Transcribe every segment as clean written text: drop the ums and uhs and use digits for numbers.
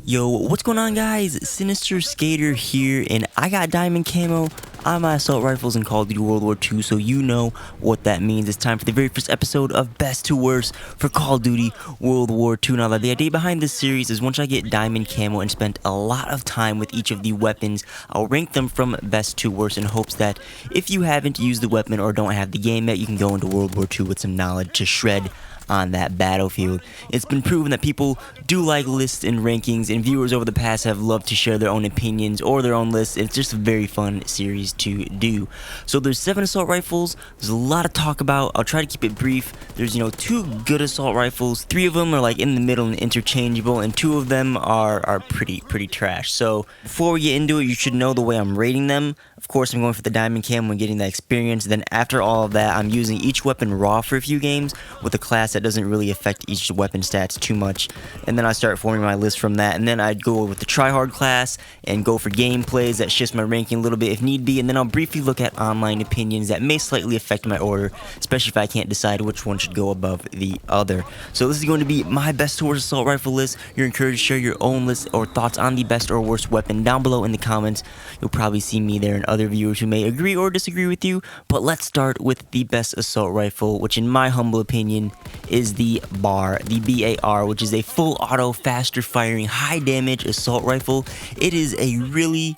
Yo, what's going on, guys? Sinister Skater here, and I got Diamond Camo on my assault rifles in Call of Duty World War II, so you know what that means. It's time for the very first episode of Best to Worst for Call of Duty World War II. Now, the idea behind this series is once I get Diamond Camo and spend a lot of time with each of the weapons, I'll rank them from best to worst in hopes that if you haven't used the weapon or don't have the game yet, you can go into World War II with some knowledge to shred on that battlefield. It's been proven that people do like lists and rankings, and viewers over the past have loved to share their own opinions or their own lists. It's just a very fun series to do. So there's 7 assault rifles. There's a lot of talk about. I'll try to keep it brief. There's 2 good assault rifles. 3 of them are like in the middle and interchangeable, and 2 of them are pretty trash. So before we get into it, you should know the way I'm rating them. Of course, I'm going for the Diamond Camo and getting that experience. Then after all of that, I'm using each weapon raw for a few games with a class that doesn't really affect each weapon stats too much. And then I start forming my list from that. And then I'd go with the tryhard class and go for gameplays that shifts my ranking a little bit if need be. And then I'll briefly look at online opinions that may slightly affect my order, especially if I can't decide which one should go above the other. So this is going to be my best to worst assault rifle list. You're encouraged to share your own list or thoughts on the best or worst weapon down below in the comments. You'll probably see me there and other viewers who may agree or disagree with you. But let's start with the best assault rifle, which in my humble opinion is the BAR, the BAR, which is a full auto, faster firing, high damage assault rifle. It is a really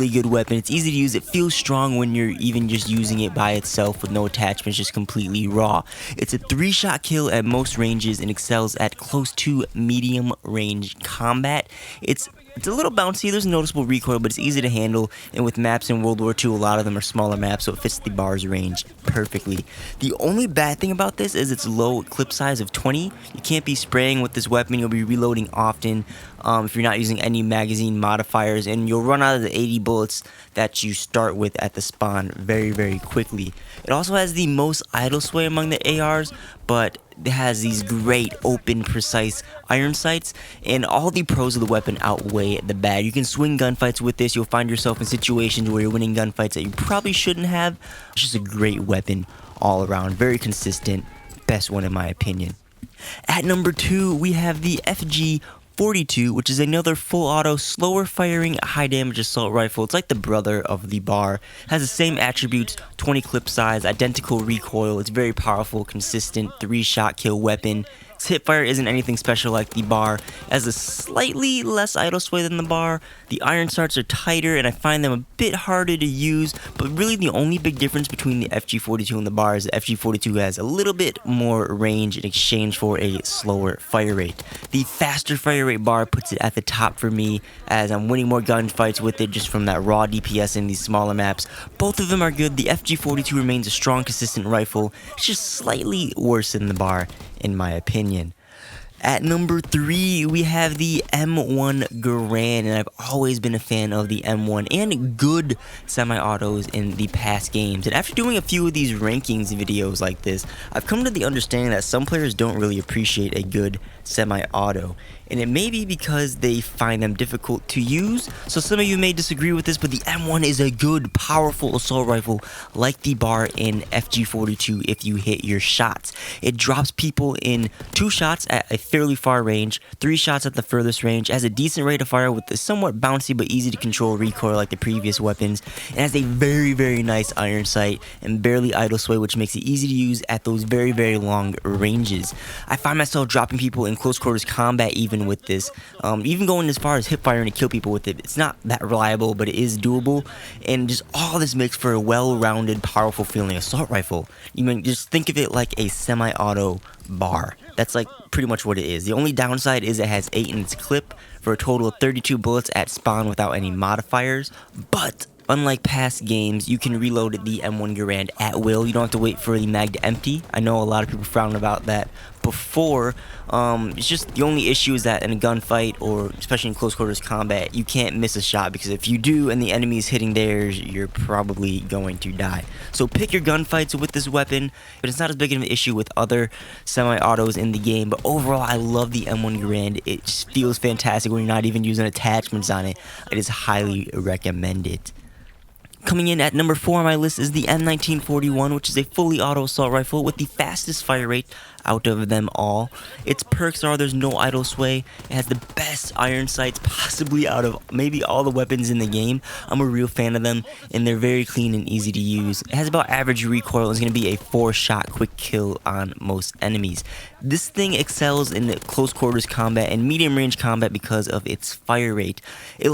good weapon. It's easy to use. It feels strong when you're even just using it by itself with no attachments, just completely raw. It's a 3-shot kill at most ranges and excels at close to medium range combat. It's a little bouncy, there's noticeable recoil, but it's easy to handle, and with maps in World War II, a lot of them are smaller maps, so it fits the BAR's range perfectly. The only bad thing about this is its low clip size of 20. You can't be spraying with this weapon, you'll be reloading often if you're not using any magazine modifiers, and you'll run out of the 80 bullets that you start with at the spawn very quickly. It also has the most idle sway among the ARs, but it has these great open precise iron sights, and all the pros of the weapon outweigh the bad. You can swing gunfights with this. You'll find yourself in situations where you're winning gunfights that you probably shouldn't have. It's just a great weapon all around, very consistent, best one in my opinion. At number 2 we have the FG42, which is another full auto, slower firing, high damage assault rifle. It's like the brother of the BAR. It has the same attributes, 20 clip size, identical recoil. It's very powerful, consistent 3-shot kill weapon. Its hipfire isn't anything special like the BAR. It has a slightly less idle sway than the BAR. The iron sights are tighter, and I find them a bit harder to use, but really the only big difference between the FG42 and the BAR is the FG42 has a little bit more range in exchange for a slower fire rate. The faster fire rate BAR puts it at the top for me, as I'm winning more gunfights with it just from that raw DPS in these smaller maps. Both of them are good. The FG42 remains a strong, consistent rifle. It's just slightly worse than the BAR, in my opinion. At number 3, we have the M1 Garand, and I've always been a fan of the M1 and good semi-autos in the past games. And after doing a few of these rankings videos like this, I've come to the understanding that some players don't really appreciate a good semi-auto, and it may be because they find them difficult to use. So some of you may disagree with this, but the M1 is a good, powerful assault rifle like the BAR in FG42 if you hit your shots. It drops people in 2 shots at a fairly far range, 3 shots at the furthest range, has a decent rate of fire with a somewhat bouncy but easy to control recoil like the previous weapons, and has a very nice iron sight and barely idle sway, which makes it easy to use at those very long ranges. I find myself dropping people in close quarters combat even with this, even going as far as hip firing to kill people with it. It's not that reliable, but it is doable, and just all this makes for a well-rounded, powerful feeling assault rifle. You mean, just think of it like a semi-auto BAR. That's like pretty much what it is. The only downside is it has 8 in its clip for a total of 32 bullets at spawn without any modifiers, but unlike past games, you can reload the M1 Garand at will. You don't have to wait for the mag to empty. I know a lot of people frown about that before. It's just the only issue is that in a gunfight, or especially in close quarters combat, you can't miss a shot, because if you do and the enemy is hitting theirs, you're probably going to die. So pick your gunfights with this weapon, but it's not as big of an issue with other semi-autos in the game. But overall, I love the M1 Garand. It just feels fantastic when you're not even using attachments on it. It is highly recommended. Coming in at number 4 on my list is the M1941, which is a fully auto assault rifle with the fastest fire rate out of them all. Its perks are there's no idle sway, it has the best iron sights possibly out of maybe all the weapons in the game. I'm a real fan of them, and they're very clean and easy to use. It has about average recoil and is going to be a 4-shot quick kill on most enemies. This thing excels in close quarters combat and medium range combat because of its fire rate. It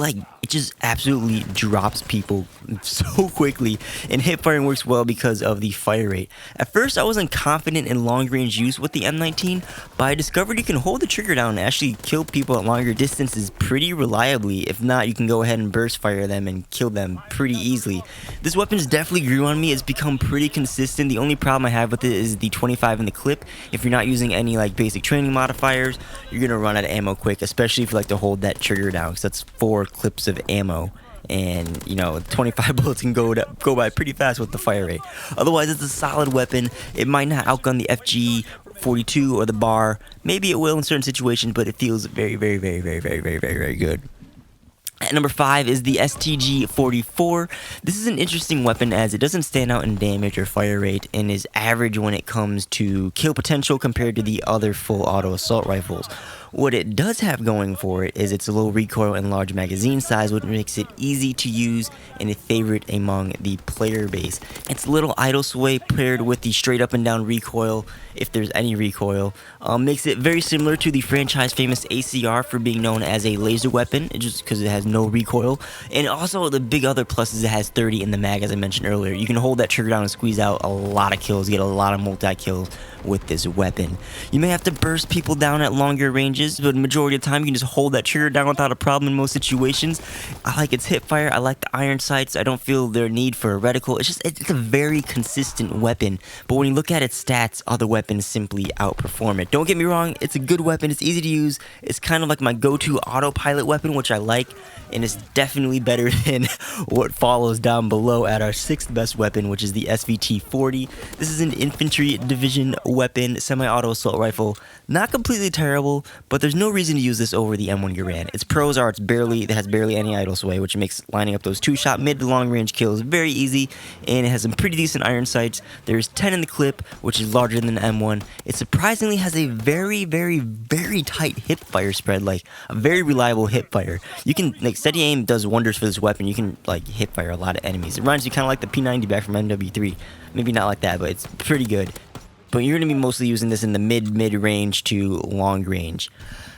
just absolutely drops people so quickly, and hip firing works well because of the fire rate. At first I wasn't confident in long range use with the M19, but I discovered you can hold the trigger down and actually kill people at longer distances pretty reliably. If not, you can go ahead and burst fire them and kill them pretty easily. This weapon's definitely grew on me. It's become pretty consistent. The only problem I have with it is the 25 in the clip. If you're not using any basic training modifiers, you're gonna run out of ammo quick, especially if you like to hold that trigger down, because that's 4 clips of ammo, and 25 bullets can go by pretty fast with the fire rate. Otherwise, it's a solid weapon. It might not outgun the FG42 or the bar. Maybe it will in certain situations, but it feels very, very, very, very, very, very, very, very good. At number 5 is the STG-44. This is an interesting weapon as it doesn't stand out in damage or fire rate and is average when it comes to kill potential compared to the other full auto assault rifles. What it does have going for it is its low recoil and large magazine size, which makes it easy to use and a favorite among the player base. Its little idle sway paired with the straight up and down recoil, if there's any recoil, makes it very similar to the franchise famous ACR for being known as a laser weapon, just because it has no recoil. And also the big other plus is it has 30 in the mag, as I mentioned earlier. You can hold that trigger down and squeeze out a lot of kills, get a lot of multi-kills with this weapon. You may have to burst people down at longer ranges, but the majority of the time you can just hold that trigger down without a problem in most situations. I like its hip fire, I like the iron sights, I don't feel their need for a reticle. It's a very consistent weapon, but when you look at its stats, other weapons simply outperform it. Don't get me wrong, it's a good weapon, it's easy to use, it's kind of like my go-to autopilot weapon, which I like, and it's definitely better than what follows down below at our 6th best weapon, which is the SVT-40. This is an infantry division weapon, semi-auto assault rifle. Not completely terrible, but there's no reason to use this over the M1 Garand. Its pros are it has barely any idle sway, which makes lining up those 2-shot mid to long range kills very easy, and it has some pretty decent iron sights. There's 10 in the clip, which is larger than the M1. It surprisingly has a very, very, very tight hip fire spread, a very reliable hip fire. You can, steady aim does wonders for this weapon. You can, hip fire a lot of enemies. It reminds me kind of like the P90 back from WW3. Maybe not like that, but it's pretty good. But you're going to be mostly using this in the mid range to long range.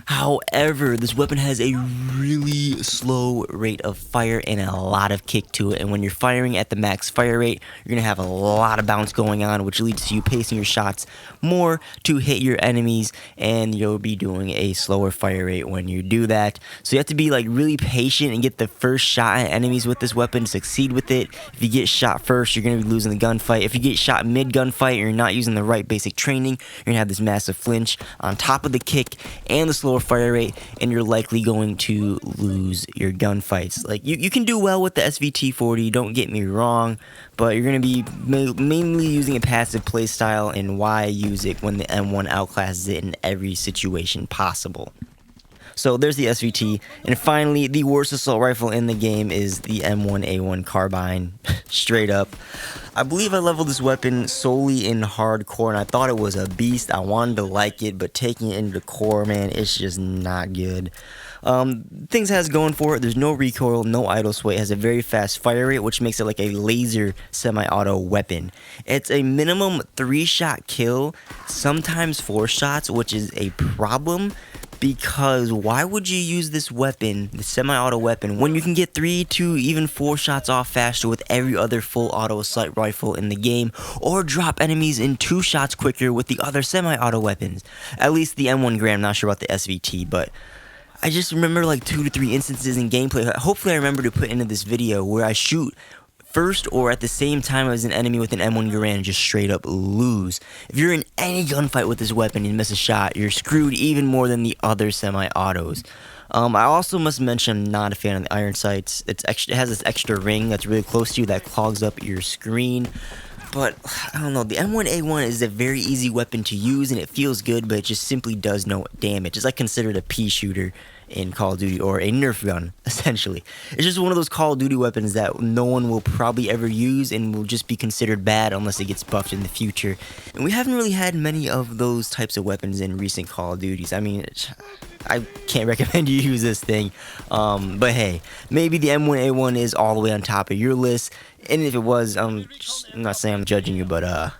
However, this weapon has a really slow rate of fire and a lot of kick to it, and when you're firing at the max fire rate, you're going to have a lot of bounce going on, which leads to you pacing your shots more to hit your enemies, and you'll be doing a slower fire rate when you do that. So you have to be really patient and get the first shot at enemies with this weapon to succeed with it. If you get shot first, you're going to be losing the gunfight. If you get shot mid gunfight and you're not using the right basic training, you're going to have this massive flinch on top of the kick and the slower fire rate, and you're likely going to lose your gunfights. You can do well with the SVT-40, don't get me wrong, but you're going to be mainly using a passive playstyle, and why use it when the M1 outclasses it in every situation possible. So there's the SVT, and finally, the worst assault rifle in the game is the M1A1 carbine, straight up. I believe I leveled this weapon solely in hardcore, and I thought it was a beast. I wanted to like it, but taking it into the core, man, it's just not good. Things it has going for it, there's no recoil, no idle sway, it has a very fast fire rate, which makes it like a laser semi-auto weapon. It's a minimum 3-shot kill, sometimes 4 shots, which is a problem. Because why would you use this weapon, the semi-auto weapon, when you can get 3 to even 4 shots off faster with every other full auto assault rifle in the game, or drop enemies in 2 shots quicker with the other semi-auto weapons? At least the M1 Garand, I'm not sure about the SVT, but I just remember 2 to 3 instances in gameplay, hopefully I remember to put into this video, where I shoot first or at the same time as an enemy with an M1 Garand and just straight up lose. If you're in any gunfight with this weapon and miss a shot, you're screwed even more than the other semi-autos. I also must mention I'm not a fan of the iron sights. It has this extra ring that's really close to you that clogs up your screen. But I don't know, the M1A1 is a very easy weapon to use and it feels good, but it just simply does no damage. It's like considered a pea shooter in Call of Duty, or a Nerf gun, essentially. It's just one of those Call of Duty weapons that no one will probably ever use and will just be considered bad unless it gets buffed in the future. And we haven't really had many of those types of weapons in recent Call of Duties. I mean, I can't recommend you use this thing, but hey, maybe the M1A1 is all the way on top of your list, and if it was, I'm not saying I'm judging you, but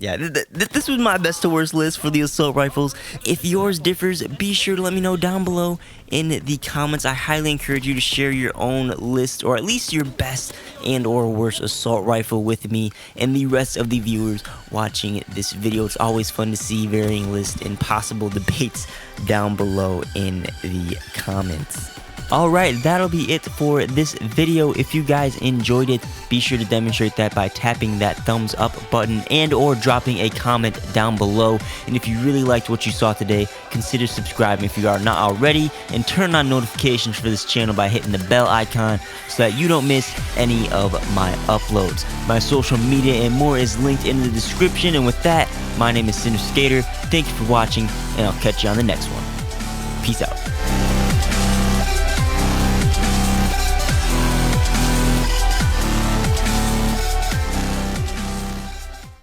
yeah, this was my best to worst list for the assault rifles. If yours differs, be sure to let me know down below in the comments. I highly encourage you to share your own list, or at least your best and or worst assault rifle with me and the rest of the viewers watching this video. It's always fun to see varying lists and possible debates down below in the comments. Alright, that'll be it for this video. If you guys enjoyed it, be sure to demonstrate that by tapping that thumbs up button and or dropping a comment down below. And if you really liked what you saw today, consider subscribing if you are not already, and turn on notifications for this channel by hitting the bell icon so that you don't miss any of my uploads. My social media and more is linked in the description. And with that, my name is Sinister Skater. Thank you for watching, and I'll catch you on the next one. Peace out.